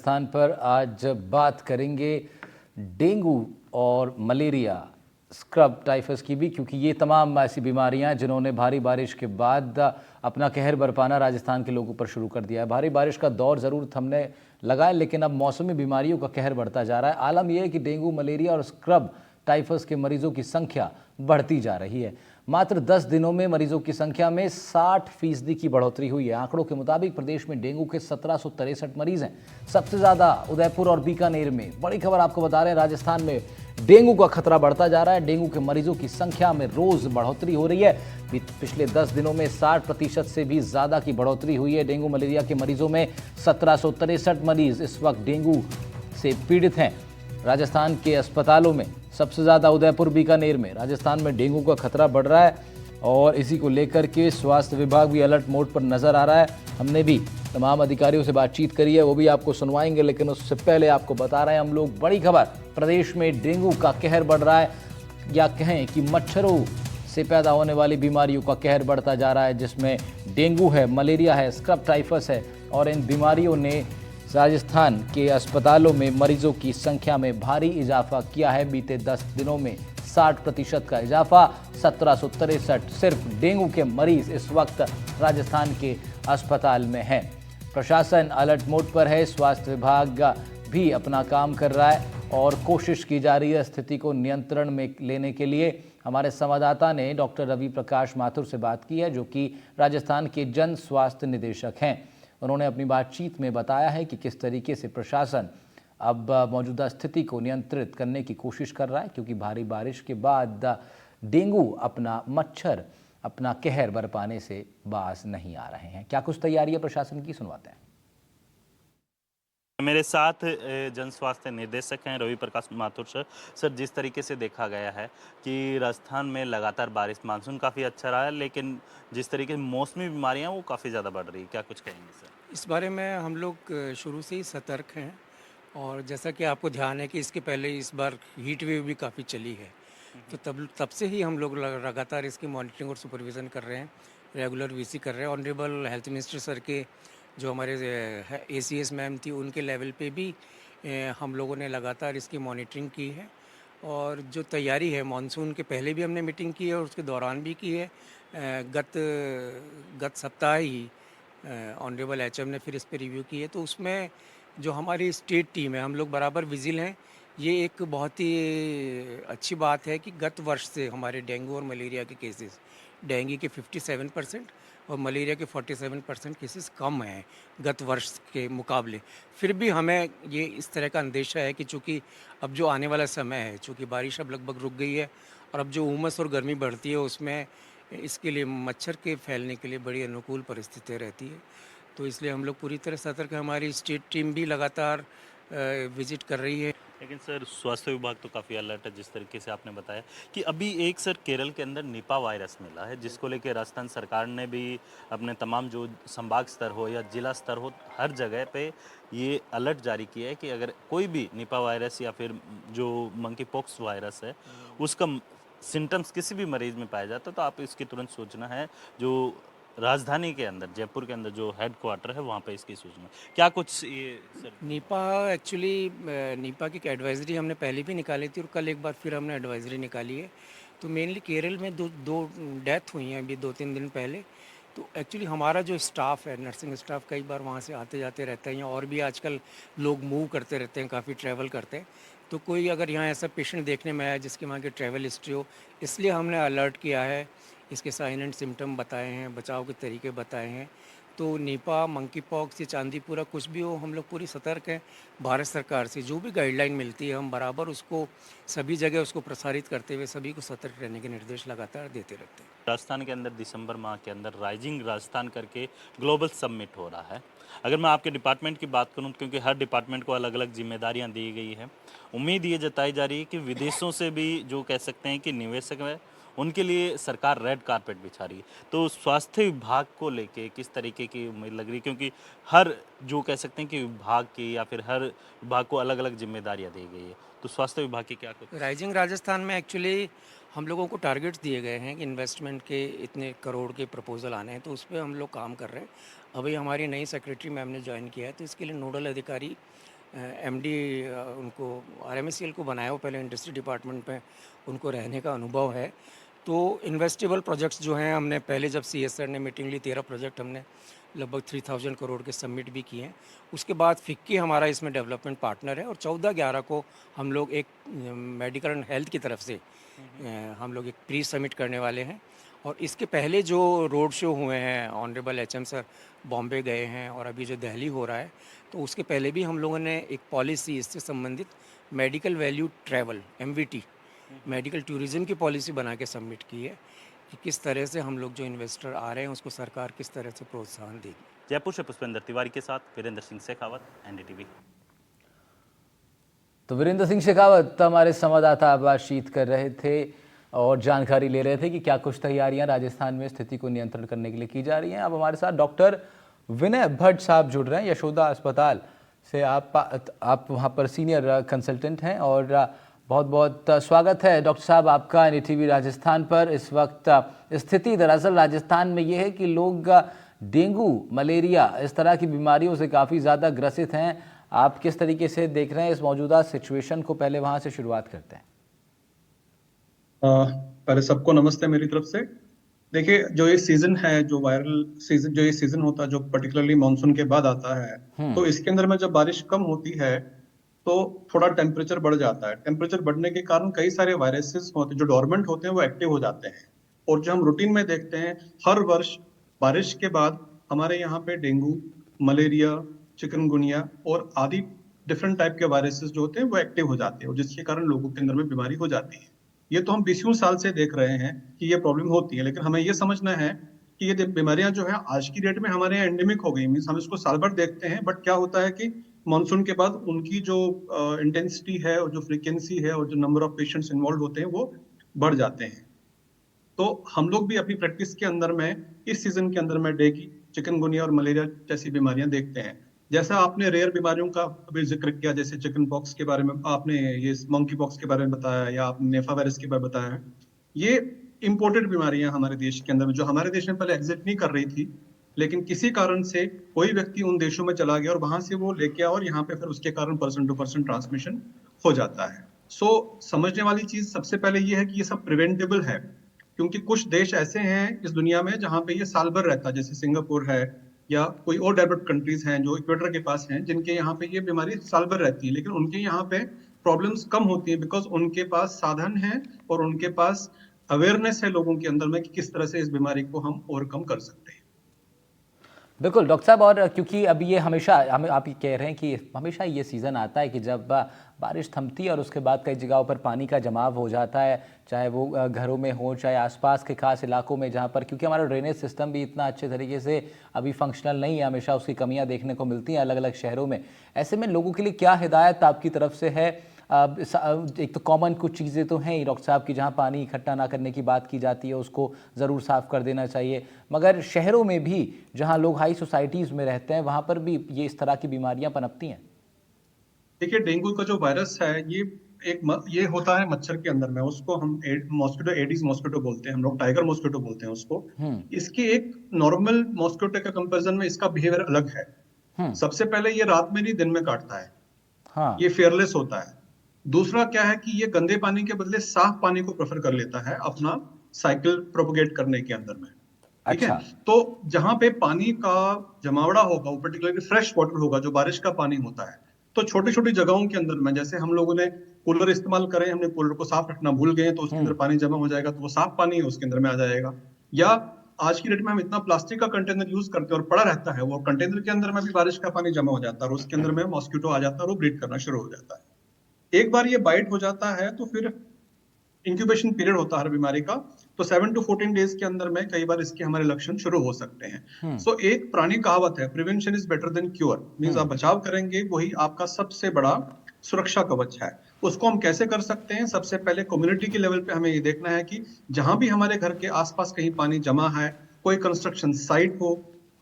स्थान पर आज बात करेंगे डेंगू और मलेरिया, स्क्रब टाइफस की भी, क्योंकि ये तमाम ऐसी बीमारियां जिन्होंने भारी बारिश के बाद अपना कहर बरपाना राजस्थान के लोगों पर शुरू कर दिया है। भारी बारिश का दौर ज़रूर थमने लगा है, लेकिन अब मौसमी बीमारियों का कहर बढ़ता जा रहा है। आलम यह है कि डेंगू, मलेरिया और स्क्रब टाइफस के मरीजों की संख्या बढ़ती जा रही है। मात्र 10 दिनों में मरीजों की संख्या में 60% की बढ़ोतरी हुई है। आंकड़ों के मुताबिक प्रदेश में डेंगू के 1763 मरीज हैं। सबसे ज्यादा उदयपुर और बीकानेर में। बड़ी खबर आपको बता रहे हैं, राजस्थान में डेंगू का खतरा बढ़ता जा रहा है। डेंगू के मरीजों की संख्या में रोज बढ़ोतरी हो रही है। पिछले 10 दिनों में 60% से भी ज्यादा की बढ़ोतरी हुई है। डेंगू मलेरिया के मरीजों में 1763 मरीज इस वक्त डेंगू से पीड़ित हैं। राजस्थान के अस्पतालों में सबसे ज़्यादा उदयपुर, बीकानेर में। राजस्थान में डेंगू का खतरा बढ़ रहा है और इसी को लेकर के स्वास्थ्य विभाग भी अलर्ट मोड पर नज़र आ रहा है। हमने भी तमाम अधिकारियों से बातचीत करी है, वो भी आपको सुनवाएंगे, लेकिन उससे पहले आपको बता रहे हैं हम लोग बड़ी खबर। प्रदेश में डेंगू का कहर बढ़ रहा है, या कहें कि मच्छरों से पैदा होने वाली बीमारियों का कहर बढ़ता जा रहा है, जिसमें डेंगू है, मलेरिया है, स्क्रब टाइफस है। और इन बीमारियों ने राजस्थान के अस्पतालों में मरीजों की संख्या में भारी इजाफा किया है। बीते 10 दिनों में 60% का इजाफा, 1763 सिर्फ डेंगू के मरीज इस वक्त राजस्थान के अस्पताल में हैं। प्रशासन अलर्ट मोड पर है, स्वास्थ्य विभाग भी अपना काम कर रहा है और कोशिश की जा रही है स्थिति को नियंत्रण में लेने के लिए। हमारे संवाददाता ने डॉक्टर रवि प्रकाश माथुर से बात की है, जो कि राजस्थान के जन स्वास्थ्य निदेशक हैं। उन्होंने अपनी बातचीत में बताया है कि किस तरीके से प्रशासन अब मौजूदा स्थिति को नियंत्रित करने की कोशिश कर रहा है, क्योंकि भारी बारिश के बाद डेंगू मच्छर अपना कहर बरपाने से बाज नहीं आ रहे हैं। क्या कुछ तैयारी है प्रशासन की, सुनवाते हैं। मेरे साथ जन स्वास्थ्य निर्देशक हैं रवि प्रकाश माथुर सर। सर, जिस तरीके से देखा गया है कि राजस्थान में लगातार बारिश, मानसून काफ़ी अच्छा रहा है, लेकिन जिस तरीके से मौसमी बीमारियां वो काफ़ी ज़्यादा बढ़ रही है, क्या कुछ कहेंगे सर? इस बारे में हम लोग शुरू से ही सतर्क हैं और जैसा कि आपको ध्यान है कि इसके पहले इस बार हीट वेव भी काफ़ी चली है, तो तब से ही हम लोग लगातार इसकी मॉनिटरिंग और सुपरविज़न कर रहे हैं, रेगुलर वीसी कर रहे हैं। ऑनरेबल हेल्थ मिनिस्टर सर के जो हमारे एसीएस मैम थी, उनके लेवल पे भी हम लोगों ने लगातार इसकी मॉनिटरिंग की है। और जो तैयारी है, मानसून के पहले भी हमने मीटिंग की है और उसके दौरान भी की है। गत सप्ताह ही ऑनरेबल एचएम ने फिर इस पर रिव्यू की है, तो उसमें जो हमारी स्टेट टीम है, हम लोग बराबर विजिल हैं। ये एक बहुत ही अच्छी बात है कि गत वर्ष से हमारे डेंगू और मलेरिया के केसेस, डेंगू के 57% और मलेरिया के 47% केसेस कम हैं गत वर्ष के मुकाबले। फिर भी हमें ये इस तरह का अंदेशा है कि चूँकि अब जो आने वाला समय है, चूँकि बारिश अब लगभग रुक गई है और अब जो उमस और गर्मी बढ़ती है, उसमें इसके लिए मच्छर के फैलने के लिए बड़ी अनुकूल परिस्थितियाँ रहती है। तो इसलिए हम लोग पूरी तरह सतर्क हैं। हमारी स्टेट टीम भी लगातार विजिट कर रही है। लेकिन सर, स्वास्थ्य विभाग तो काफ़ी अलर्ट है, जिस तरीके से आपने बताया कि अभी एक सर केरल के अंदर निपा वायरस मिला है, जिसको लेकर राजस्थान सरकार ने भी अपने तमाम जो संभाग स्तर हो या जिला स्तर हो, हर जगह पे ये अलर्ट जारी किया है कि अगर कोई भी निपा वायरस या फिर जो मंकी पॉक्स वायरस है उसका सिम्टम्स किसी भी मरीज में पाया जाता है, तो आप इसकी तुरंत सूचना है जो राजधानी के अंदर, जयपुर के अंदर जो हेड क्वार्टर है, वहाँ पे इसकी सूचना। क्या कुछ ये सर? नीपा एक्चुअली नीपा की एडवाइजरी हमने पहले भी निकाली थी और कल एक बार फिर हमने एडवाइजरी निकाली है। तो मेनली केरल में दो डेथ हुई हैं अभी 2-3 दिन पहले। तो एक्चुअली हमारा जो स्टाफ है, नर्सिंग स्टाफ, कई बार वहाँ से आते जाते रहते हैं, और भी आजकल लोग मूव करते रहते हैं, काफ़ी ट्रैवल करते हैं। तो कोई अगर यहाँ ऐसा पेशेंट देखने में आया जिसके वहाँ की ट्रैवल हिस्ट्री हो, इसलिए हमने अलर्ट किया है, इसके साइन एंड सिम्टम बताए हैं, बचाव के तरीके बताए हैं। तो निपा, मंकी पॉक्स या चांदीपुरा कुछ भी हो, हम लोग पूरी सतर्क हैं। भारत सरकार से जो भी गाइडलाइन मिलती है, हम बराबर उसको सभी जगह उसको प्रसारित करते हुए सभी को सतर्क रहने के निर्देश लगातार देते रहते हैं। राजस्थान के अंदर दिसंबर माह के अंदर राइजिंग राजस्थान करके ग्लोबल समिट हो रहा है। अगर मैं आपके डिपार्टमेंट की बात करूं, क्योंकि हर डिपार्टमेंट को अलग अलग जिम्मेदारियां दी गई है, उम्मीद ये जताई जा रही है कि विदेशों से भी जो कह सकते हैं कि निवेशक है, उनके लिए सरकार रेड कारपेट बिछा रही है। तो स्वास्थ्य विभाग को लेके किस तरीके की उम्मीद लग रही है, क्योंकि हर जो कह सकते हैं कि विभाग की या फिर हर विभाग को अलग अलग जिम्मेदारियाँ दी गई है, तो स्वास्थ्य विभाग की क्या कुछ? राइजिंग राजस्थान में एक्चुअली हम लोगों को टारगेट्स दिए गए हैं कि इन्वेस्टमेंट के इतने करोड़ के प्रपोजल आने हैं, तो उस पर हम लोग काम कर रहे हैं। अभी हमारी नई सेक्रेटरी मैम ने ज्वाइन किया है, तो इसके लिए नोडल अधिकारी एमडी उनको आरएमएससीएल को बनाया, वो पहले इंडस्ट्री डिपार्टमेंट में उनको रहने का अनुभव है। तो इन्वेस्टेबल प्रोजेक्ट्स जो हैं, हमने पहले जब सीएसआर ने मीटिंग ली 13 प्रोजेक्ट हमने लगभग 3000 करोड़ के सबमिट भी किए हैं। उसके बाद फिक्की हमारा इसमें डेवलपमेंट पार्टनर है और 14/11 को हम लोग एक मेडिकल एंड हेल्थ की तरफ से हम लोग एक प्री सबमिट करने वाले हैं। और इसके पहले जो रोड शो हुए हैं, ऑनरेबल एचएम सर बॉम्बे गए हैं और अभी जो दिल्ली हो रहा है, तो उसके पहले भी हम लोगों ने एक पॉलिसी इससे संबंधित medical value travel MVT medical tourism की पॉलिसी बना के सबमिट की है कि किस तरह से हम लोग जो इन्वेस्टर आ रहे हैं उसको सरकार किस तरह से प्रोत्साहन देगी। जयपुर से पुष्पेंद्र तिवारी के साथ वीरेंद्र सिंह शेखावत, एनडीटीवी। तो वीरेंद्र सिंह शेखावत हमारे संवाददाता बातचीत कर रहे थे और जानकारी ले रहे थे कि क्या कुछ तैयारियां राजस्थान में स्थिति को नियंत्रण करने के लिए की जा रही हैं। अब हमारे साथ डॉक्टर विनय भट्ट साहब जुड़ रहे हैं यशोदा अस्पताल से। आप वहां पर सीनियर कंसल्टेंट हैं और बहुत बहुत स्वागत है डॉक्टर साहब आपका एनडीटीवी राजस्थान पर। इस वक्त स्थिति दरअसल राजस्थान में ये है कि लोग डेंगू, मलेरिया इस तरह की बीमारियों से काफ़ी ज़्यादा ग्रसित हैं। आप किस तरीके से देख रहे हैं इस मौजूदा सिचुएशन को? पहले वहाँ से शुरुआत करते हैं। पहले सबको नमस्ते मेरी तरफ से। देखिए, जो ये सीजन है, जो वायरल सीजन, जो ये सीजन होता है, जो पर्टिकुलरली मानसून के बाद आता है, तो इसके अंदर में जब बारिश कम होती है तो थोड़ा टेम्परेचर बढ़ जाता है। टेम्परेचर बढ़ने के कारण कई सारे वायरसेस होते हैं जो डोरमेंट होते हैं, वो एक्टिव हो जाते हैं। और जो हम रूटीन में देखते हैं, हर वर्ष बारिश के बाद हमारे यहाँ पे डेंगू, मलेरिया, चिकनगुनिया और आदि डिफरेंट टाइप के वायरसेस जो होते हैं वो एक्टिव हो जाते हैं और जिसके कारण लोगों के अंदर में बीमारी हो जाती है। ये तो हम 20 साल से देख रहे हैं कि ये प्रॉब्लम होती है, लेकिन हमें ये समझना है कि ये बीमारियां जो है आज की डेट में हमारे यहाँ एंडेमिक हो गई। मीन्स हम इसको साल भर देखते हैं, बट क्या होता है कि मानसून के बाद उनकी जो इंटेंसिटी है और जो फ्रीक्वेंसी है और जो नंबर ऑफ पेशेंट्स इन्वॉल्व होते हैं वो बढ़ जाते हैं। तो हम लोग भी अपनी प्रैक्टिस के अंदर में इस सीजन के अंदर में डेंगू, चिकनगुनिया और मलेरिया जैसी बीमारियां देखते हैं। जैसा आपने रेयर बीमारियों का अभी जिक्र किया, जैसे चिकन पॉक्स के बारे में आपने, ये मंकी पॉक्स के बारे में बताया, या आपने नेफा वायरस के बारे में बताया, ये इंपोर्टेड बीमारियां हमारे देश के अंदर में, जो हमारे देश में पहले एग्जिस्ट नहीं कर रही थी, लेकिन किसी कारण से कोई व्यक्ति उन देशों में चला गया और वहां से वो लेके आया और यहाँ पे फिर उसके कारण पर्सन टू पर्सन ट्रांसमिशन हो जाता है। समझने वाली चीज सबसे पहले ये है कि ये सब प्रिवेंटेबल है, क्योंकि कुछ देश ऐसे हैं इस दुनिया में जहां पे ये साल भर रहता है, जैसे सिंगापुर है या कोई और डेवलप्ड कंट्रीज हैं जो इक्वेटर के पास हैं, जिनके यहाँ पे ये बीमारी साल भर रहती है, लेकिन उनके यहाँ पे प्रॉब्लम्स कम होती है बिकॉज उनके पास साधन है और उनके पास अवेयरनेस है लोगों के अंदर में कि किस तरह से इस बीमारी को हम ओवरकम कर सकते हैं। बिल्कुल डॉक्टर साहब, और क्योंकि अब ये हमेशा आप ये कह रहे हैं कि हमेशा ये सीज़न आता है कि जब बारिश थमती है और उसके बाद कई जगहों पर पानी का जमाव हो जाता है, चाहे वो घरों में हो चाहे आसपास के खास इलाकों में, जहाँ पर क्योंकि हमारा ड्रेनेज सिस्टम भी इतना अच्छे तरीके से अभी फंक्शनल नहीं है, हमेशा उसकी कमियाँ देखने को मिलती हैं अलग अलग शहरों में। ऐसे में लोगों के लिए क्या हिदायत आपकी तरफ से है? एक तो कॉमन कुछ चीज़ें तो हैं ही डॉक्टर साहब की, जहाँ पानी इकट्ठा ना करने की बात की जाती है उसको ज़रूर साफ़ कर देना चाहिए, मगर शहरों में भी जहाँ लोग हाई सोसाइटीज़ में रहते हैं वहाँ पर भी ये इस तरह की बीमारियाँ पनपती हैं। देखिए, डेंगू का जो वायरस है ये होता है मच्छर के अंदर में, उसको हम मॉस्किटो एडिस मॉस्किटो बोलते हैं, हम लोग टाइगर मॉस्किटो बोलते हैं उसको। इसके एक नॉर्मल मॉस्किटो के कंपैरिजन में इसका बिहेवियर अलग है। सबसे पहले ये रात में नहीं दिन में काटता है। हाँ। ये फेयरलेस होता है। दूसरा क्या है कि ये गंदे पानी के बदले साफ पानी को प्रेफर कर लेता है अपना साइकिल प्रोपोगेट करने के अंदर में। ठीक है, तो जहां पे पानी का जमावड़ा होगा, वो पर्टिकुलरली फ्रेश वाटर होगा, जो बारिश का पानी होता है, तो छोटी छोटी जगहों के अंदर में, जैसे हम लोगों ने कूलर इस्तेमाल करें, हमने कूलर को साफ रखना भूल गए तो उसके अंदर पानी जमा हो जाएगा, तो वो साफ पानी है उसके अंदर में आ जाएगा। या आज की डेट में हम इतना प्लास्टिक का कंटेनर यूज करते हैं और पड़ा रहता है, वो कंटेनर के अंदर में भी बारिश का पानी जमा हो जाता है और उसके अंदर में मॉस्किटो आ जाता है और वो ब्रीड करना शुरू हो जाता है। एक बार ये बाइट हो जाता है तो फिर इंक्यूबेशन पीरियड होता है हर बीमारी का, तो 7 to 14 डेज के अंदर में कई बार इसके हमारे लक्षण शुरू हो सकते हैं। सो एक पुरानी कहावत है, prevention is better than cure, means आप बचाव करेंगे वही आपका सबसे बड़ा सुरक्षा कवच है। उसको हम कैसे कर सकते हैं? सबसे पहले कम्युनिटी के लेवल पे हमें ये देखना है कि जहां भी हमारे घर के आसपास कहीं पानी जमा है, कोई कंस्ट्रक्शन साइट हो,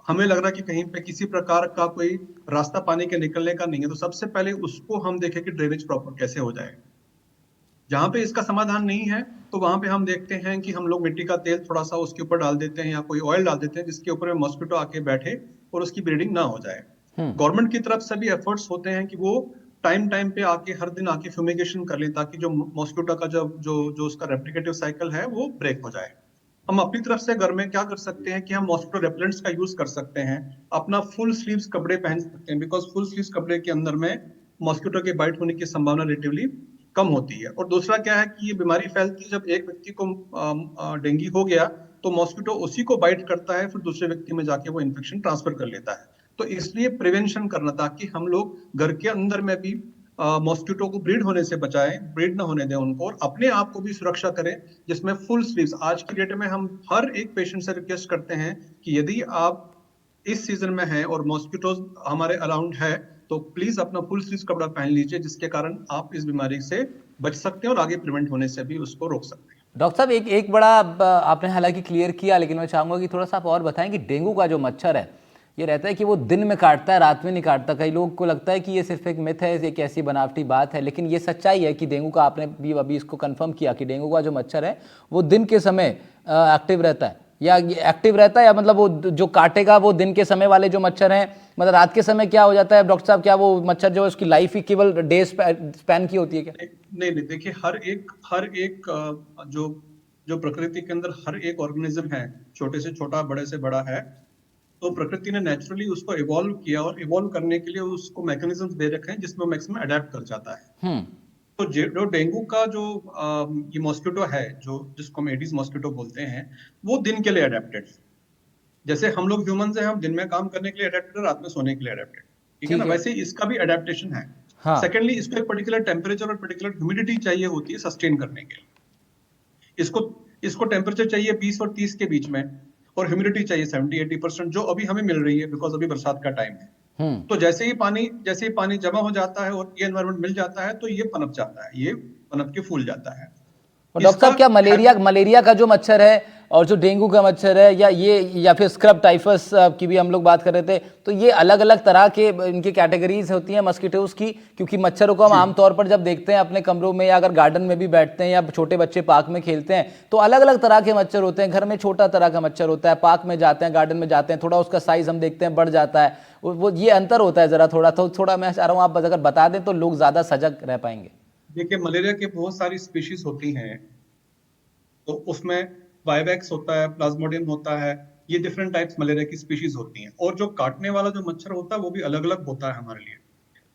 हमें लग रहा है कि कहीं पे किसी प्रकार का कोई रास्ता पानी के निकलने का नहीं है, तो सबसे पहले उसको हम देखें कि ड्रेनेज प्रॉपर कैसे हो जाए। जहां पे इसका समाधान नहीं है तो वहां पे हम देखते हैं कि हम लोग मिट्टी का तेल थोड़ा सा उसके ऊपर डाल देते हैं या कोई ऑयल डाल देते हैं जिसके ऊपर मॉस्किटो आके बैठे और उसकी ब्रीडिंग ना हो जाए। गवर्नमेंट की तरफ से भी एफर्ट्स होते हैं कि वो टाइम टाइम पे आके हर दिन आके फ्यूमिगेशन कर ले, ताकि जो मॉस्किटो का जो जो जो उसका रेप्लिकेटिव साइकिल है वो ब्रेक हो जाए। हम अपनी तरफ से घर में क्या कर सकते हैं कि हम मॉस्किटो रेपेलेंट्स का यूज कर सकते हैं, अपना फुल स्लीव्स कपड़े पहन सकते हैं, बिकॉज फुल स्लीव्स कपड़े के अंदर में मॉस्किटो के बाइट होने की संभावना रिलेटिवली कम होती है। और दूसरा क्या है कि ये बीमारी फैलती है जब एक व्यक्ति को डेंगू हो गया तो मॉस्किटो उसी को बाइट करता है, फिर दूसरे व्यक्ति में जाके वो इन्फेक्शन ट्रांसफर कर लेता है। तो इसलिए प्रिवेंशन करना, ताकि हम लोग घर के अंदर में भी मॉस्किटो को ब्रीड होने से बचाएं, ब्रीड ना होने दें उनको, और अपने आप को भी सुरक्षा करें, जिसमें फुल स्लीव्स। आज की डेट में हम हर एक पेशेंट से रिक्वेस्ट करते हैं कि यदि आप इस सीजन में हैं और मॉस्किटोज हमारे अराउंड है तो प्लीज अपना फुल स्लीव्स कपड़ा पहन लीजिए, जिसके कारण आप इस बीमारी से बच सकते हैं और आगे प्रिवेंट होने से भी उसको रोक सकते हैं। डॉक्टर साहब, एक बड़ा आपने हालांकि क्लियर किया, लेकिन मैं चाहूंगा कि थोड़ा सा आप और बताएं कि डेंगू का जो मच्छर है ये रहता है कि वो दिन में काटता है, रात में नहीं काटता। कई लोगों को लगता है कि ये सिर्फ एक मिथ है, एक ऐसी बनावटी बात है, लेकिन ये सच्चाई है कि डेंगू का, आपने भी अभी इसको कंफर्म किया कि डेंगू का जो मच्छर है वो दिन के समय एक्टिव रहता है, या एक्टिव रहता है, या मतलब वो जो काटेगा वो दिन के समय वाले जो मच्छर हैं, मतलब रात के समय क्या हो जाता है डॉक्टर साहब? क्या वो मच्छर जो है उसकी लाइफ ही केवल डे स्पैन की होती है क्या? नहीं नहीं, देखिए हर एक जो जो प्रकृति के अंदर हर एक ऑर्गेनिज्म है, छोटे से छोटा बड़े से बड़ा है, तो प्रकृति ने नेचुरली उसको इवॉल्व किया और इवॉल्व करने के लिए उसको मैकेनिज्म दे रखे हैं जिसमें मैक्सिमम अडेप्ट कर जाता है। तो जो डेंगू का जो ये मॉस्किटो है, जो जिसको हम एडिस मॉस्किटो बोलते हैं, वो दिन के लिए अडेप्टेड। जैसे हम लोग ह्यूमंस हैं, हम दिन में काम करने के लिए अडेप्टेड, रात में सोने के लिए अडेप्टेड, ठीक है ना? वैसे इसका भी अडेप्टेशन है। हाँ। सेकेंडली, इसको एक पर्टिकुलर टेम्परेचर और पर्टिकुलर ह्यूमिडिटी चाहिए होती है सस्टेन करने के लिए। इसको टेम्परेचर चाहिए 20 और 30 के बीच में, और ह्यूमिडिटी चाहिए 70-80%, जो अभी हमें मिल रही है बिकॉज अभी बरसात का टाइम है। तो जैसे ही पानी जमा हो जाता है और ये एनवायरनमेंट मिल जाता है तो ये पनप जाता है, ये पनप के फूल जाता है। और डॉक्टर साहब, क्या मलेरिया का जो मच्छर है और जो डेंगू का मच्छर है, या फिर स्क्रब टाइफस की भी हम लोग बात कर रहे थे, तो ये अलग अलग तरह के इनकी कैटेगरीज होती हैं मस्किटोज की? क्योंकि मच्छरों को हम आमतौर पर जब देखते हैं अपने कमरों में, या अगर गार्डन में भी बैठते हैं, या छोटे बच्चे पार्क में खेलते हैं, तो अलग अलग तरह के मच्छर होते हैं। घर में छोटा तरह का मच्छर होता है, पार्क में जाते हैं, गार्डन में जाते हैं, थोड़ा उसका साइज हम देखते हैं बढ़ जाता है, वो ये अंतर होता है। जरा थोड़ा मैं चाह रहा हूँ आप अगर बता दें तो लोग ज्यादा सजग रह पाएंगे। देखिए, मलेरिया के बहुत सारी स्पीशीज होती हैं, तो उसमें वाइवैक्स होता है, प्लाज्मोडियम होता है, ये डिफरेंट टाइप्स मलेरिया की स्पीशीज होती हैं। और जो काटने वाला जो मच्छर होता है वो भी अलग अलग होता है हमारे लिए।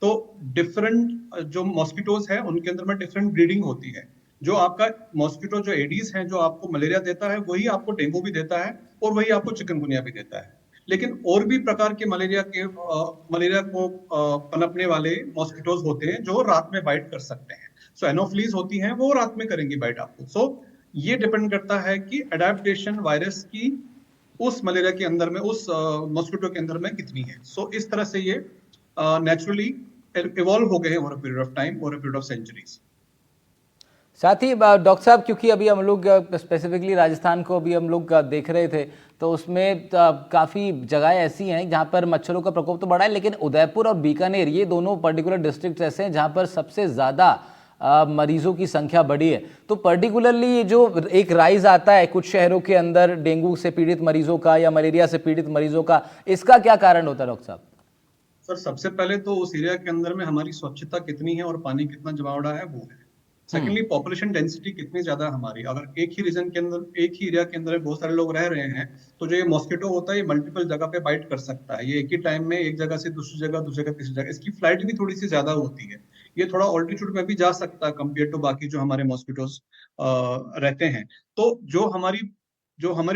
तो डिफरेंट जो मॉस्किटोज है उनके अंदर में डिफरेंट ब्रीडिंग होती है। जो आपका मॉस्किटो जो एडीज है जो आपको मलेरिया देता है, वही आपको डेंगू भी देता है और वही आपको चिकनगुनिया भी देता है। लेकिन और भी प्रकार के मलेरिया को पनपने वाले मॉस्किटोज होते हैं जो रात में बाइट कर सकते हैं। सो एनोफ्लीज होती हैं, वो रात में करेंगी बाइट आपको। सो ये डिपेंड करता है कि अडेप्टेशन वायरस की उस मलेरिया के अंदर में, उस मॉस्किटो के अंदर में कितनी है। सो इस तरह से ये नेचुरली इवॉल्व हो गए हैं over a period of time, over a period of centuries. साथ ही डॉक्टर साहब, क्योंकि अभी हम लोग स्पेसिफिकली राजस्थान को अभी हम लोग देख रहे थे, तो उसमें काफ़ी जगह ऐसी हैं जहां पर मच्छरों का प्रकोप तो बढ़ा है, लेकिन उदयपुर और बीकानेर, ये दोनों पर्टिकुलर डिस्ट्रिक्ट ऐसे हैं जहां पर सबसे ज़्यादा मरीजों की संख्या बढ़ी है। तो पर्टिकुलरली जो एक राइज आता है कुछ शहरों के अंदर डेंगू से पीड़ित मरीजों का या मलेरिया से पीड़ित मरीजों का, इसका क्या कारण होता है डॉक्टर साहब? सर, सबसे पहले तो उस एरिया के अंदर में हमारी स्वच्छता कितनी है और पानी कितना जमावड़ा है, वो है। सेकेंडली, पॉपुलेशन डेंसिटी कितनी ज्यादा है हमारी। अगर एक ही रीजन के अंदर, एक ही एरिया के अंदर बहुत सारे लोग रह रहे हैं, तो जो ये मॉस्किटो होता है ये मल्टीपल जगह पे बाइट कर सकता है। ये एक ही टाइम में एक जगह से दूसरी जगह तीसरी जगह, इसकी फ्लाइट भी थोड़ी सी ज्यादा होती है। ये थोड़ा ऑल्टीट्यूड में भी जा सकता है कंपेयर टू बाकी जो हमारे मॉस्किटोज रहते हैं। तो जो हमारी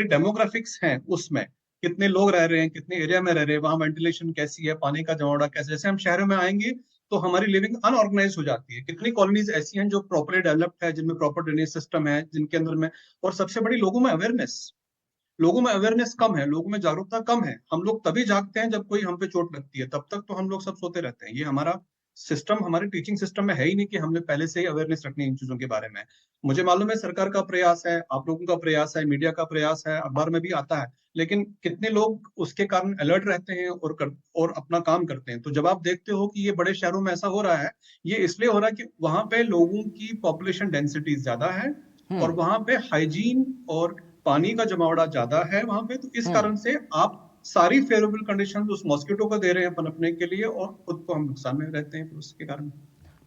डेमोग्राफिक्स हैं उसमें कितने लोग रह रहे हैं, कितने एरिया में रह रहे हैं, वहां वेंटिलेशन कैसी है, पानी का जमावड़ा कैसे। जैसे हम शहरों में आएंगे तो हमारी लिविंग अनऑर्गेनाइज हो जाती है। कितनी कॉलोनीज ऐसी हैं जो प्रॉपरली डेवलप्ड है, जिनमें प्रॉपर ड्रेनेज सिस्टम है, जिनके अंदर में, और सबसे बड़ी लोगों में अवेयरनेस कम है, लोगों में जागरूकता कम है। हम लोग तभी जागते हैं जब कोई हम पे चोट लगती है, तब तक तो हम लोग सब सोते रहते हैं। ये हमारा सिस्टम हमारे टीचिंग सिस्टम में है ही नहीं कि हमने पहले से ही अवेयरनेस रखनी है इन चीजों के बारे में। मुझे मालूम है सरकार का प्रयास है, आप लोगों का प्रयास है, मीडिया का प्रयास है, अखबार में भी आता है, लेकिन कितने लोग उसके कारण अलर्ट रहते हैं और अपना काम करते हैं। तो जब आप देखते हो कि ये बड़े शहरों में ऐसा हो रहा है, ये इसलिए हो रहा है कि वहां पे लोगों की पॉपुलेशन डेंसिटी ज्यादा है और वहां पे हाइजीन और पानी का जमावड़ा ज्यादा है वहां पे। तो इस कारण से आप सारी फेवरेबल कंडीशन उस मॉस्किटो को दे रहे हैं पनपने के लिए, और खुद को हम नुकसान में रहते हैं फिर उसके कारण।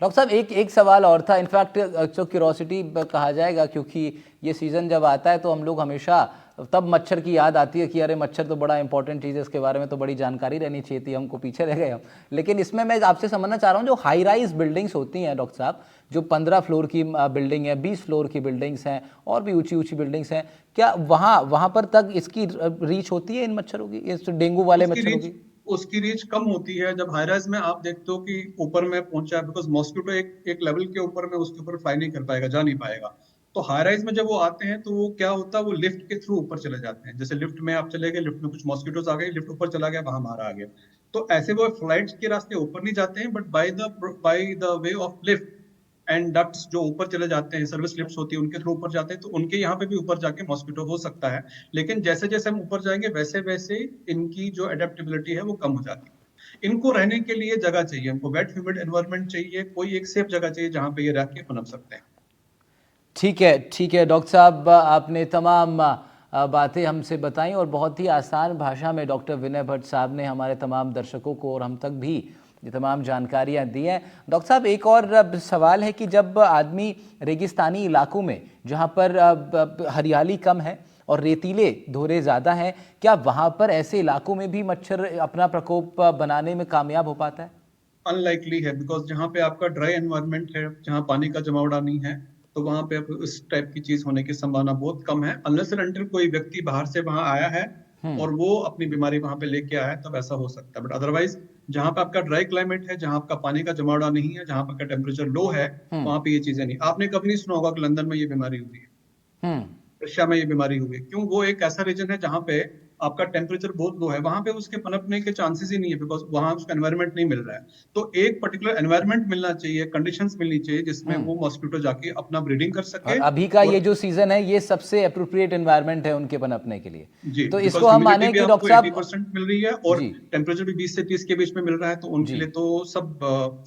डॉक्टर साहब एक सवाल और था, इनफैक्ट जो क्यूरोसिटी कहा जाएगा, क्योंकि ये सीज़न जब आता है तो हम लोग हमेशा तब मच्छर की याद आती है कि अरे मच्छर तो बड़ा इंपॉर्टेंट चीज़ है, इसके बारे में तो बड़ी जानकारी रहनी चाहिए थी, हमको पीछे रह गए हम। लेकिन इसमें मैं आपसे समझना चाह रहा हूँ, जो हाई राइज बिल्डिंग्स होती हैं डॉक्टर साहब, जो 15 फ्लोर की बिल्डिंग है, 20 फ्लोर की बिल्डिंग्स हैं और भी ऊंची ऊंची बिल्डिंग्स हैं, क्या वहाँ पर तक इसकी रीच होती है इन मच्छरों की, इस डेंगू वाले मच्छरों की? उसकी रीच कम होती है। जब हाई राइज में आप देखते हो कि ऊपर में पहुंचा है, बिकॉज मॉस्किटो एक लेवल के ऊपर में उसके ऊपर फ्लाई नहीं कर पाएगा, जा नहीं पाएगा। तो हाई राइज में जब वो आते हैं तो वो क्या होता है, वो लिफ्ट के थ्रू ऊपर चले जाते हैं। जैसे लिफ्ट में आप चले गए, लिफ्ट में कुछ मॉस्किटोज आ गए, लिफ्ट ऊपर चला गया, वहां मारा आ गया। तो ऐसे वो फ्लाइट के रास्ते ऊपर नहीं जाते हैं, but by the way of lift and ducts जो ऊपर चले जाते हैं, सर्विस लिफ्ट्स होती है उनके थ्रू ऊपर जाते हैं, तो उनके यहाँ पे भी ऊपर जाके मॉस्किटो हो सकता है। लेकिन जैसे जैसे हम ऊपर जाएंगे वैसे वैसे इनकी जो अडेप्टेबिलिटी है वो कम हो जाती है। इनको रहने के लिए जगह चाहिए, इनको वेट ह्यूमिड एनवायरनमेंट चाहिए, कोई एक सेफ जगह चाहिए जहाँ पे ये रह के पनप सकते हैं। ठीक है डॉक्टर साहब, आपने तमाम बातें हमसे बताई और बहुत ही आसान भाषा में डॉक्टर विनय भट्ट साहब ने हमारे तमाम दर्शकों को और हम तक भी ये तमाम जानकारियाँ दी हैं। डॉक्टर साहब, एक और सवाल है कि जब आदमी रेगिस्तानी इलाकों में, जहाँ पर हरियाली कम है और रेतीले धोरे ज़्यादा हैं, क्या वहाँ पर ऐसे इलाकों में भी मच्छर अपना प्रकोप बनाने में कामयाब हो पाता है? अनलाइकली है, बिकॉज जहाँ पे आपका ड्राई एनवायरनमेंट है, जहाँ पानी का जमावड़ा नहीं है, तो वहां पे इस टाइप की चीज होने की संभावना बहुत कम है। अनलेस एंड अनटिल कोई व्यक्ति बाहर से वहां आया है और वो अपनी बीमारी वहां पे लेके आया है, तब ऐसा हो सकता है। बट अदरवाइज जहाँ पे आपका ड्राई क्लाइमेट है, जहाँ आपका पानी का जमावड़ा नहीं है, जहाँ पे टेम्परेचर लो है, वहां पे ये चीजें नहीं। आपने कभी नहीं सुना होगा कि लंदन में ये बीमारी हुई है, रशिया में ये बीमारी हुई है। क्यों? वो एक ऐसा रीजन है जहाँ पे आपका टेम्परेचर बहुत लो है, वहां पे उसके पनपने के चांसेस ही नहीं है, बिकॉज वहां उसका एनवायरनमेंट नहीं मिल रहा है। तो एक पर्टिकुलर एनवायरनमेंट मिलना चाहिए, कंडीशंस मिलनी चाहिए जिसमें वो मॉस्किटो जाके अपना ब्रीडिंग कर और सके। अभी का और ये जो सीजन है, ये सबसे अप्रोप्रिएट एनवायरनमेंट है उनके पनपने के लिए। जी, तो बिकॉज इसको हम ह्यूमिडिटी माने भी कि आपको डॉक्टर साहब 80% मिल रही है और जी टेम्परेचर भी 20 से 30 के बीच में मिल रहा है, तो उनके जी, लिए तो सब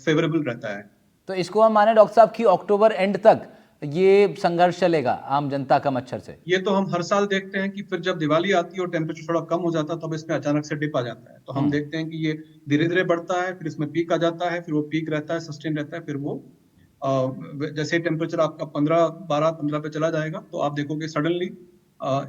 फेवरेबल रहता है। तो इसको हम माने डॉक्टर साहब कि अक्टूबर एंड तक ये संघर्ष चलेगा आम जनता का मच्छर से? ये तो हम हर साल देखते हैं कि फिर जब दिवाली आती है और टेम्परेचर थोड़ा कम हो जाता है, तब इसमें अचानक से डिप आ जाता है। तो हम देखते हैं कि ये धीरे धीरे बढ़ता है, फिर इसमें पीक आ जाता है, फिर वो पीक रहता है, सस्टेन रहता है, फिर वो जैसे टेम्परेचर आपका 15 12 15 पे चला जाएगा, तो आप देखोगे सडनली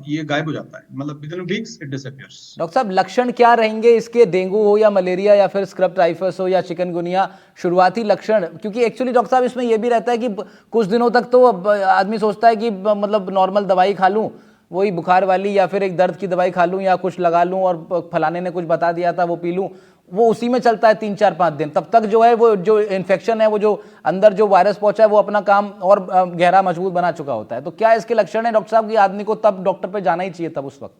ये गायब हो जाता है, मतलब with in weeks it disappears. Doctor साहब, लक्षण क्या रहेंगे इसके, डेंगू हो या मलेरिया या फिर स्क्रब टाइफस हो या चिकनगुनिया, शुरुआती लक्षण? क्योंकि एक्चुअली डॉक्टर साहब इसमें यह भी रहता है कि कुछ दिनों तक तो आदमी सोचता है कि मतलब नॉर्मल दवाई खा लूं, वही बुखार वाली, या फिर एक दर्द की दवाई खा लूं, या कुछ लगा लूं और फलाने ने कुछ बता दिया था वो पी लूं, वो उसी में चलता है 3 4 5 दिन। तब तक जो है वो जो इन्फेक्शन है, वो जो अंदर जो वायरस पहुंचा है, वो अपना काम और गहरा मजबूत बना चुका होता है। तो क्या इसके लक्षण है डॉक्टर साहब कि आदमी को तब डॉक्टर पे जाना ही चाहिए तब उस वक्त?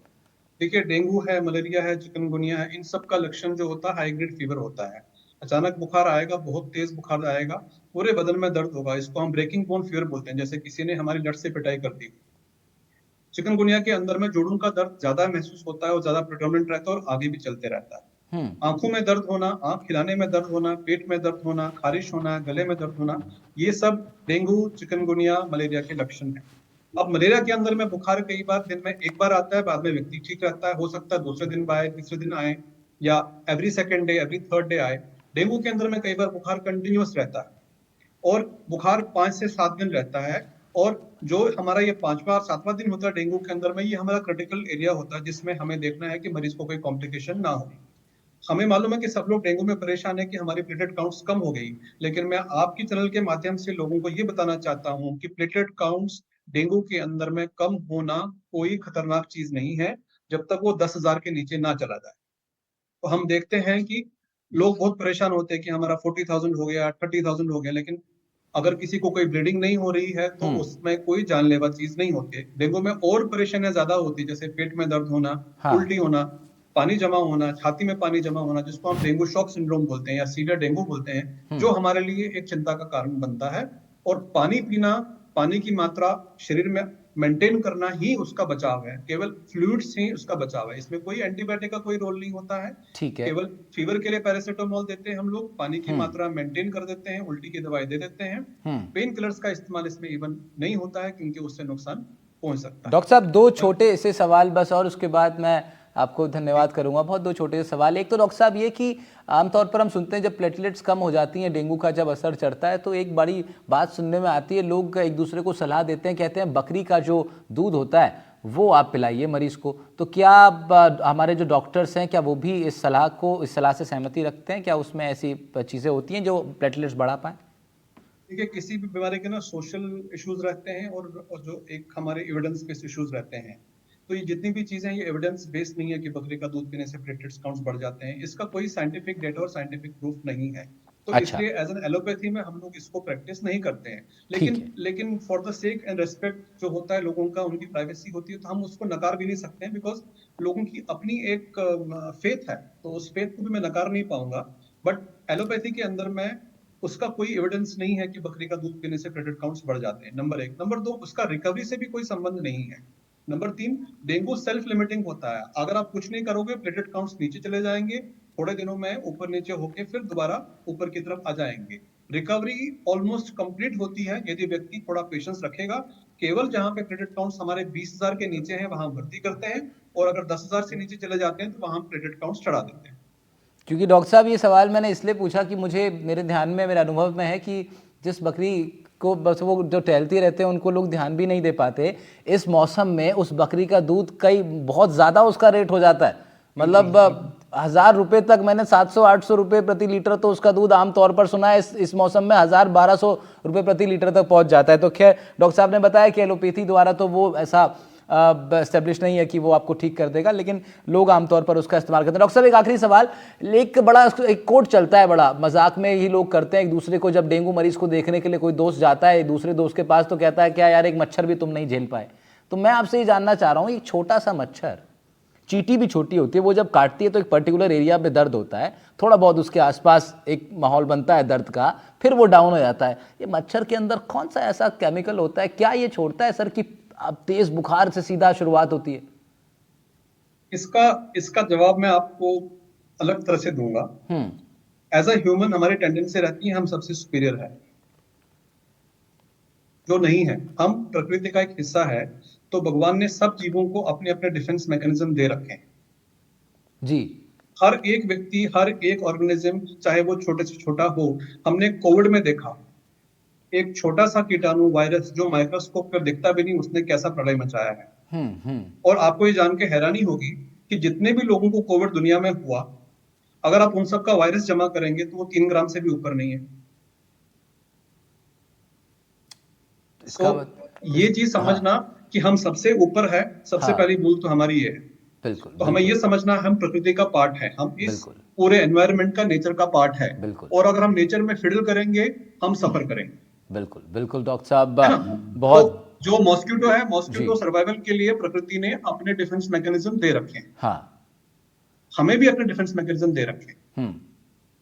देखिए, डेंगू है, मलेरिया है, चिकनगुनिया है, इन सब का लक्षण जो होता है हाई ग्रेड फीवर होता है। अचानक बुखार आएगा, बहुत तेज बुखार आएगा, पूरे बदन में दर्द होगा, इसको हम ब्रेकिंग बोन फीवर बोलते हैं, जैसे किसी ने हमारी लट से पिटाई कर दी। चिकनगुनिया के अंदर में जोड़ों का दर्द ज्यादा महसूस होता है और ज्यादा प्रिडोमिनेंट रहता है और आगे भी चलते रहता है। आंखों में दर्द होना, आंख हिलाने में दर्द होना, पेट में दर्द होना, खारिश होना, गले में दर्द होना, ये सब डेंगू, चिकनगुनिया, मलेरिया के लक्षण हैं। अब मलेरिया के अंदर में बुखार कई बार दिन में एक बार आता है, बाद में व्यक्ति ठीक रहता है, हो सकता है दूसरे दिन आए, तीसरे दिन आए, या every second day, every third day आए। डेंगू के अंदर में कई बार बुखार कंटिन्यूअस रहता है और बुखार 5 से 7 दिन रहता है। और जो हमारा ये 5वां 7वां दिन होता है डेंगू के अंदर में, ये हमारा क्रिटिकल एरिया होता है, जिसमें हमें देखना है कि मरीज को कोई कॉम्प्लिकेशन ना हो। हमें मालूम है कि सब लोग डेंगू में परेशान है कि हमारी प्लेटलेट काउंट्स कम हो गई, लेकिन मैं आपकी चैनल के माध्यम से लोगों को ये बताना चाहता हूँ कि प्लेटलेट काउंट्स डेंगू के अंदर में कम होना कोई खतरनाक चीज नहीं है, जब तक वो 10,000 के नीचे ना चला जाए। तो हम देखते हैं कि लोग बहुत परेशान होते हैं कि हमारा 40,000 हो गया, 30,000 हो गया, लेकिन अगर किसी को कोई ब्लीडिंग नहीं हो रही है तो उसमें कोई जानलेवा चीज नहीं होती है। डेंगू में और परेशानियां ज्यादा होती है, जैसे पेट में दर्द होना, उल्टी होना, पानी जमा होना, छाती में पानी जमा होना, जिसको हम डेंगू शॉक सिंड्रोम बोलते हैं या सीवियर डेंगू बोलते हैं, जो हमारे लिए एक चिंता का कारण बनता है। और पानी पीना, पानी की मात्रा शरीर में मेंटेन करना ही उसका बचाव है, केवल फ्लूइड्स ही उसका बचाव है, इसमें कोई एंटीबायोटिक का कोई रोल नहीं होता है। ठीक है। केवल फीवर के लिए पैरासिटामोल देते हैं हम लोग, पानी की मात्रा मेंटेन कर देते हैं, उल्टी की दवाई दे देते हैं। पेन किलर्स का इस्तेमाल इसमें इवन नहीं होता है, क्योंकि उससे नुकसान पहुंच सकता है। डॉक्टर साहब, 2 छोटे ऐसे सवाल बस, और उसके बाद मैं आपको धन्यवाद करूंगा। बहुत दो छोटे से सवाल। एक तो डॉक्टर साहब ये कि आमतौर पर हम सुनते हैं जब प्लेटलेट्स कम हो जाती हैं, डेंगू का जब असर चढ़ता है, तो एक बड़ी बात सुनने में आती है, लोग एक दूसरे को सलाह देते हैं, कहते हैं बकरी का जो दूध होता है वो आप पिलाइए मरीज को। तो क्या हमारे जो डॉक्टर्स हैं क्या वो भी इस सलाह से सहमति रखते हैं? क्या उसमें ऐसी चीज़ें होती हैं जो प्लेटलेट्स बढ़ा पाएँ? देखिए, किसी भी बीमारी के ना सोशल इश्यूज रहते हैं और जो एक हमारे एविडेंस बेस्ड इश्यूज रहते हैं। तो ये जितनी भी चीजें हैं, ये एविडेंस बेस्ड नहीं है कि बकरी का दूध पीने से प्लेटलेट्स काउंट्स बढ़ जाते हैं। इसका कोई साइंटिफिक डेटा और साइंटिफिक प्रूफ नहीं है। तो अच्छा, इसलिए एज एन एलोपैथी में हम लोग इसको प्रैक्टिस नहीं करते हैं। ठीक लेकिन है। लेकिन for the sake and respect जो होता है लोगों का, उनकी प्राइवेसी होती है, तो हम उसको नकार भी नहीं सकते हैं, बिकॉज लोगों की अपनी एक फेथ है, तो उस फेथ को भी मैं नकार नहीं पाऊंगा। बट एलोपैथी के अंदर मैं उसका कोई एविडेंस नहीं है कि बकरी का दूध पीने से प्लेटलेट काउंट्स बढ़ जाते हैं, नंबर एक। नंबर दो, उसका रिकवरी से भी कोई संबंध नहीं है। नंबर तीन, डेंगू सेल्फ लिमिटिंग होता है। अगर आप कुछ नहीं करोगे, प्लेटलेट काउंट्स नीचे चले जाएंगे, थोड़े दिनों में ऊपर नीचे होके फिर दोबारा ऊपर की तरफ आ जाएंगे। रिकवरी ऑलमोस्ट कंप्लीट होती है यदि व्यक्ति थोड़ा पेशेंस रखेगा। केवल जहां पे प्लेटलेट काउंट्स हमारे 20,000 के नीचे हैं वहां भर्ती करते हैं, और अगर 10,000 से नीचे चले जाते हैं तो वहां प्लेटलेट काउंट्स चढ़ा देते हैं। क्योंकि डॉक्टर साहब ये सवाल मैंने इसलिए पूछा कि मुझे मेरे ध्यान में, मेरे अनुभव में है कि जिस बकरी को बस वो जो टहलती रहते हैं उनको लोग ध्यान भी नहीं दे पाते, इस मौसम में उस बकरी का दूध कई बहुत ज़्यादा उसका रेट हो जाता है। मतलब 1,000 रुपये तक, मैंने 700-800 रुपये प्रति लीटर तो उसका दूध आमतौर पर सुना है, इस मौसम में 1,000-1,200 रुपये प्रति लीटर तक पहुंच जाता है। तो खैर डॉक्टर साहब ने बताया कि एलोपैथी द्वारा तो वो ऐसा एस्टेब्लिश नहीं है कि वो आपको ठीक कर देगा, लेकिन लोग आमतौर पर उसका इस्तेमाल करते हैं। डॉक्टर साहब एक आखिरी सवाल, एक बड़ा एक कोट चलता है, बड़ा मजाक में ही लोग करते हैं एक दूसरे को, जब डेंगू मरीज को देखने के लिए कोई दोस्त जाता है दूसरे दोस्त के पास तो कहता है क्या यार एक मच्छर भी तुम नहीं झेल पाए। तो मैं आपसे ये जानना चाह रहा हूँ, एक छोटा सा मच्छर, चींटी भी छोटी होती है, वो जब काटती है तो एक पर्टिकुलर एरिया पे दर्द होता है, थोड़ा बहुत उसके आसपास एक माहौल बनता है दर्द का, फिर वो डाउन हो जाता है। ये मच्छर के अंदर कौन सा ऐसा केमिकल होता है, क्या ये छोड़ता है सर कि अब तेज बुखार से सीधा शुरुआत होती है? इसका जवाब मैं आपको अलग तरह से दूंगा। एज अ ह्यूमन हमारी टेंडेंसी रहती है हम सबसे सुपीरियर है, जो नहीं है। हम प्रकृति का एक हिस्सा है, तो भगवान ने सब जीवों को अपने अपने डिफेंस मैकेनिज्म दे रखे हैं जी। हर एक व्यक्ति, हर एक ऑर्गेनिज्म, चाहे वो छोटे से छोटा हो। हमने कोविड में देखा, एक छोटा सा कीटाणु वायरस जो माइक्रोस्कोप पर दिखता भी नहीं, उसने कैसा प्रलय मचाया है। और आपको ये जान के हैरानी होगी कि जितने भी लोगों को कोविड दुनिया में हुआ, अगर आप उन सबका वायरस जमा करेंगे तो वो 3 ग्राम से भी ऊपर नहीं है। तो ये चीज समझना कि हम सबसे ऊपर है, सबसे पहली भूल तो हमारी ये है। बिल्कुल, तो हमें ये समझना हम प्रकृति का पार्ट है, हम इस पूरे एनवायरनमेंट का, नेचर का पार्ट है। और अगर हम नेचर में फिडल करेंगे हम सफर करेंगे। बिल्कुल बिल्कुल डॉक्टर साहब, बहुत तो जो मॉस्किटो है, मॉस्किटो सर्वाइवल के लिए प्रकृति ने अपने डिफेंस मैकेनिज्म दे रखे हैं। हाँ, हमें भी अपने डिफेंस मैकेनिज्म दे रखे हैं।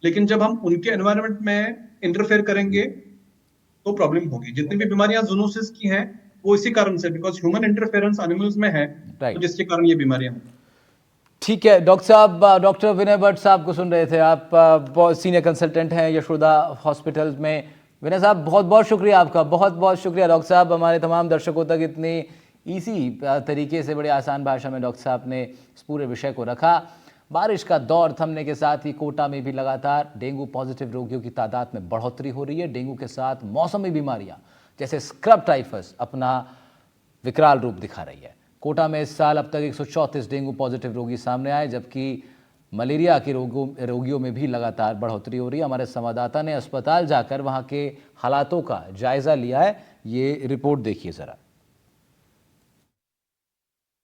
लेकिन जब हम उनके एनवायरनमेंट में इंटरफेयर करेंगे तो प्रॉब्लम होगी। जितनी भी बीमारियां जूनोसिस की हैं वो इसी कारण से, बिकॉज ह्यूमन इंटरफेरेंस एनिमल्स में है, तो जिसके कारण ये बीमारियां। ठीक है डॉक्टर साहब, डॉक्टर विनय भट्ट साहब को सुन रहे थे आप, सीनियर कंसल्टेंट हैं यशोदा हॉस्पिटल में। विनय साहब बहुत बहुत शुक्रिया आपका, बहुत बहुत शुक्रिया। डॉक्टर साहब हमारे तमाम दर्शकों तक इतनी इजी तरीके से, बड़े आसान भाषा में डॉक्टर साहब ने इस पूरे विषय को रखा। बारिश का दौर थमने के साथ ही कोटा में भी लगातार डेंगू पॉजिटिव रोगियों की तादाद में बढ़ोतरी हो रही है। डेंगू के साथ मौसमी बीमारियां जैसे स्क्रब टाइफस अपना विकराल रूप दिखा रही है। कोटा में इस साल अब तक 134 डेंगू पॉजिटिव रोगी सामने आए, जबकि मलेरिया के रोगियों में भी लगातार बढ़ोतरी हो रही है। हमारे संवाददाता ने अस्पताल जाकर वहां के हालातों का जायजा लिया है, ये रिपोर्ट देखिए जरा।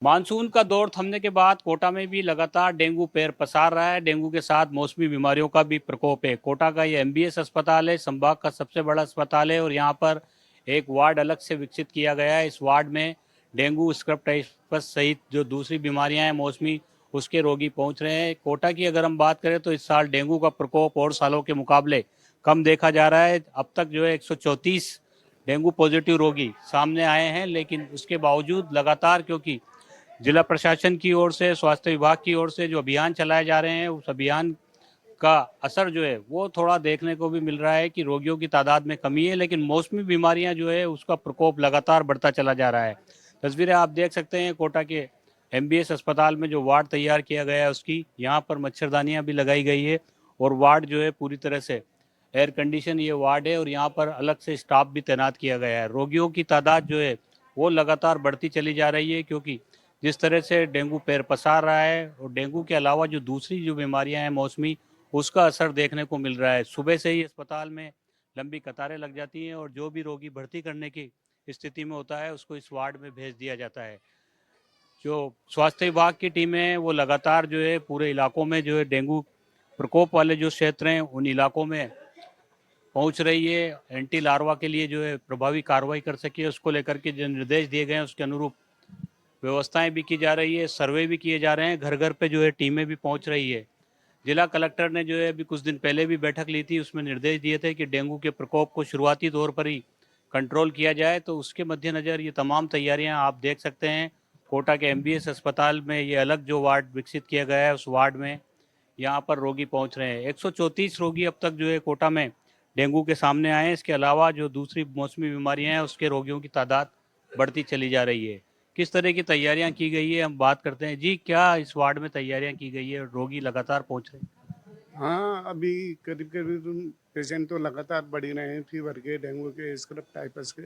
मानसून का दौर थमने के बाद कोटा में भी लगातार डेंगू पैर पसार रहा है। डेंगू के साथ मौसमी बीमारियों का भी प्रकोप है। कोटा का ये MBS अस्पताल है, संभाग का सबसे बड़ा अस्पताल है, और यहाँ पर एक वार्ड अलग से विकसित किया गया है। इस वार्ड में डेंगू, स्क्रब टाइफस सहित जो दूसरी बीमारियां हैं मौसमी, उसके रोगी पहुंच रहे हैं। कोटा की अगर हम बात करें तो इस साल डेंगू का प्रकोप और सालों के मुकाबले कम देखा जा रहा है। अब तक जो है 134 डेंगू पॉजिटिव रोगी सामने आए हैं, लेकिन उसके बावजूद लगातार, क्योंकि जिला प्रशासन की ओर से, स्वास्थ्य विभाग की ओर से जो अभियान चलाए जा रहे हैं, उस अभियान का असर जो है वो थोड़ा देखने को भी मिल रहा है कि रोगियों की तादाद में कमी है, लेकिन मौसमी बीमारियां जो है उसका प्रकोप लगातार बढ़ता चला जा रहा है। तस्वीरें आप देख सकते हैं कोटा के MBS अस्पताल में जो वार्ड तैयार किया गया है उसकी यहाँ पर मच्छरदानियाँ भी लगाई गई है और वार्ड जो है पूरी तरह से एयर कंडीशन ये वार्ड है और यहाँ पर अलग से स्टाफ भी तैनात किया गया है। रोगियों की तादाद जो है वो लगातार बढ़ती चली जा रही है, क्योंकि जिस तरह से डेंगू पैर पसार रहा है और डेंगू के अलावा जो दूसरी जो बीमारियां हैं मौसमी, उसका असर देखने को मिल रहा है। सुबह से ही अस्पताल में लंबी कतारें लग जाती हैं और जो भी रोगी भर्ती करने की स्थिति में होता है उसको इस वार्ड में भेज दिया जाता है। जो स्वास्थ्य विभाग की टीम है वो लगातार जो है पूरे इलाकों में जो है डेंगू प्रकोप वाले जो क्षेत्र हैं उन इलाकों में पहुंच रही है, एंटी लार्वा के लिए जो है प्रभावी कार्रवाई कर सके उसको लेकर के जो निर्देश दिए गए हैं उसके अनुरूप व्यवस्थाएं भी की जा रही है, सर्वे भी किए जा रहे हैं, घर घर पे जो है टीमें भी पहुंच रही है। जिला कलेक्टर ने जो है अभी कुछ दिन पहले भी बैठक ली थी, उसमें निर्देश दिए थे कि डेंगू के प्रकोप को शुरुआती तौर पर ही कंट्रोल किया जाए। तो उसके मद्देनज़र ये तमाम तैयारियां आप देख सकते हैं। कोटा के MBS अस्पताल में ये अलग जो वार्ड विकसित किया गया है उस वार्ड में यहाँ पर रोगी पहुँच रहे हैं। 134 रोगी अब तक जो है कोटा में डेंगू के सामने आए हैं। इसके अलावा जो दूसरी मौसमी बीमारियां हैं उसके रोगियों की तादाद बढ़ती चली जा रही है। किस तरह की तैयारियां की गई है हम बात करते हैं। जी, क्या इस वार्ड में तैयारियां की गई है? रोगी लगातार पहुंच रहे हैं। हाँ, अभी करीब करीब पेशेंट तो लगातार बढ़ ही रहे हैं, फीवर के, डेंगू के, स्क्रब टाइफस के।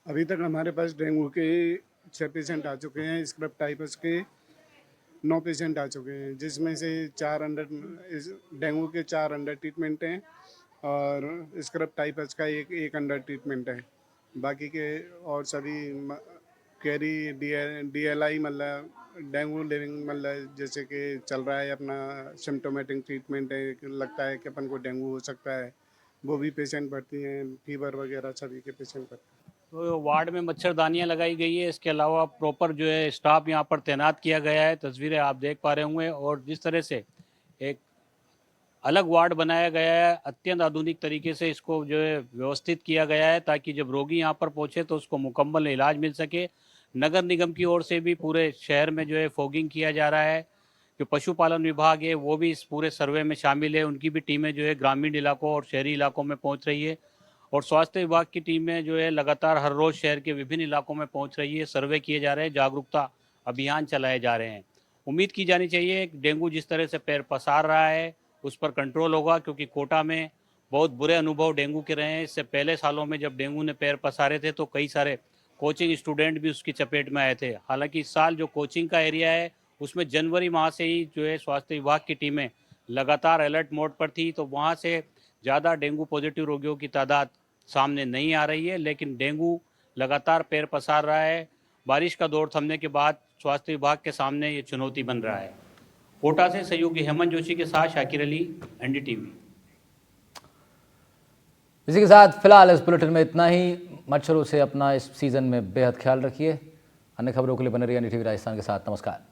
अभी तक हमारे पास डेंगू के 6 पेशेंट आ चुके हैं, स्क्रब टाइफस के 9 पेशेंट आ चुके हैं, जिसमें से 4 अंडर डेंगू के 4 अंडर ट्रीटमेंट हैं और स्क्रब टाइफस का एक अंडर ट्रीटमेंट है। बाकी के और सभी कैरी DLI मतलब डेंगू लिविंग मतलब जैसे कि चल रहा है अपना सिम्टोमेटिक ट्रीटमेंट है, लगता है कि अपन को डेंगू हो सकता है, वो भी पेशेंट भर्ती हैं, फीवर वगैरह सभी के पेशेंट भर्ती हैं। तो वार्ड में मच्छरदानियां लगाई गई है, इसके अलावा प्रॉपर जो है स्टाफ यहाँ पर तैनात किया गया है। तस्वीरें आप देख पा रहे होंगे और जिस तरह से एक अलग वार्ड बनाया गया है, अत्यंत आधुनिक तरीके से इसको जो है व्यवस्थित किया गया है ताकि जब रोगी यहाँ पर पहुँचे तो उसको मुकम्मल इलाज मिल सके। नगर निगम की ओर से भी पूरे शहर में जो है फॉगिंग किया जा रहा है। जो पशुपालन विभाग है वो भी इस पूरे सर्वे में शामिल है, उनकी भी टीमें जो है ग्रामीण इलाकों और शहरी इलाकों में पहुँच रही है और स्वास्थ्य विभाग की टीमें जो है लगातार हर रोज़ शहर के विभिन्न इलाकों में पहुँच रही है, सर्वे किए जा रहे हैं, जागरूकता अभियान चलाए जा रहे हैं। उम्मीद की जानी चाहिए कि डेंगू जिस तरह से पैर पसार रहा है उस पर कंट्रोल होगा, क्योंकि कोटा में बहुत बुरे अनुभव डेंगू के रहे हैं। इससे पहले सालों में जब डेंगू ने पैर पसारे थे तो कई सारे कोचिंग स्टूडेंट भी उसकी चपेट में आए थे। हालांकि इस साल जो कोचिंग का एरिया है उसमें जनवरी माह से ही जो है स्वास्थ्य विभाग की टीमें लगातार अलर्ट मोड पर थी, तो वहाँ से ज़्यादा डेंगू पॉजिटिव रोगियों की तादाद सामने नहीं आ रही है। लेकिन डेंगू लगातार पैर पसार रहा है। बारिश का दौर थमने के बाद स्वास्थ्य विभाग के सामने ये चुनौती बन रहा है। कोटा से सहयोगी हेमंत जोशी के साथ शाकिर अली, NDTV। इसी के साथ फिलहाल इस बुलेटिन में इतना ही। मच्छरों से अपना इस सीज़न में बेहद ख्याल रखिए। अन्य खबरों के लिए बने रहिए NDTV राजस्थान के साथ। नमस्कार।